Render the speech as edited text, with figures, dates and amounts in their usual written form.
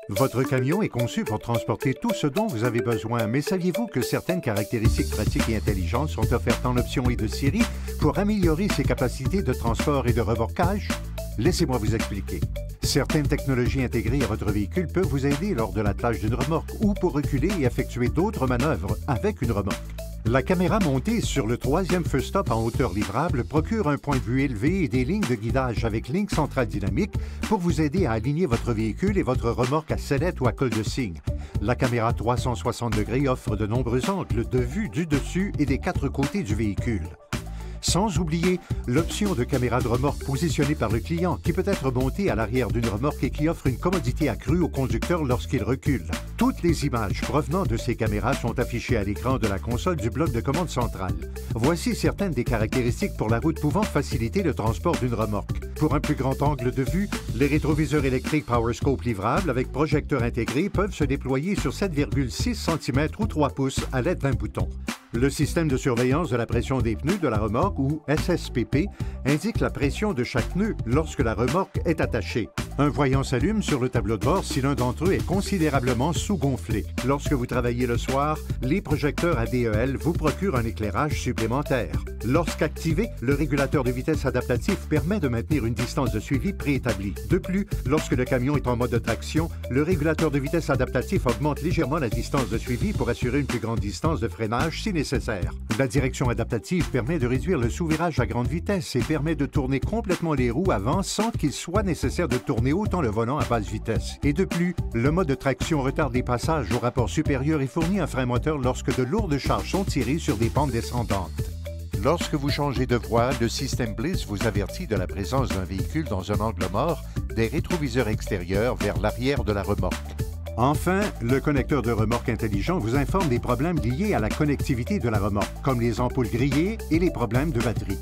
Votre camion est conçu pour transporter tout ce dont vous avez besoin, mais saviez-vous que certaines caractéristiques pratiques et intelligentes sont offertes en option et de série pour améliorer ses capacités de transport et de remorquage? Laissez-moi vous expliquer. Certaines technologies intégrées à votre véhicule peuvent vous aider lors de l'attelage d'une remorque ou pour reculer et effectuer d'autres manœuvres avec une remorque. La caméra montée sur le troisième feu stop en hauteur livrable procure un point de vue élevé et des lignes de guidage avec ligne centrale dynamique pour vous aider à aligner votre véhicule et votre remorque à sellette ou à colle de cygne. La caméra 360 degrés offre de nombreux angles de vue du dessus et des quatre côtés du véhicule. Sans oublier l'option de caméra de remorque positionnée par le client qui peut être montée à l'arrière d'une remorque et qui offre une commodité accrue au conducteur lorsqu'il recule. Toutes les images provenant de ces caméras sont affichées à l'écran de la console du bloc de commande centrale. Voici certaines des caractéristiques pour la route pouvant faciliter le transport d'une remorque. Pour un plus grand angle de vue, les rétroviseurs électriques PowerScope livrables avec projecteur intégré peuvent se déployer sur 7,6 cm ou 3 pouces à l'aide d'un bouton. Le système de surveillance de la pression des pneus de la remorque, ou SSPP, indique la pression de chaque pneu lorsque la remorque est attachée. Un voyant s'allume sur le tableau de bord si l'un d'entre eux est considérablement sous-gonflé. Lorsque vous travaillez le soir, les projecteurs ADEL vous procurent un éclairage supplémentaire. Lorsqu'activé, le régulateur de vitesse adaptatif permet de maintenir une distance de suivi préétablie. De plus, lorsque le camion est en mode de traction, le régulateur de vitesse adaptatif augmente légèrement la distance de suivi pour assurer une plus grande distance de freinage si nécessaire. La direction adaptative permet de réduire le sous-virage à grande vitesse et permet de tourner complètement les roues avant sans qu'il soit nécessaire de tourner autant le volant à basse vitesse. Et de plus, le mode de traction retarde les passages au rapport supérieur et fournit un frein moteur lorsque de lourdes charges sont tirées sur des pentes descendantes. Lorsque vous changez de voie, le système Bliss vous avertit de la présence d'un véhicule dans un angle mort des rétroviseurs extérieurs vers l'arrière de la remorque. Enfin, le connecteur de remorque intelligent vous informe des problèmes liés à la connectivité de la remorque, comme les ampoules grillées et les problèmes de batterie.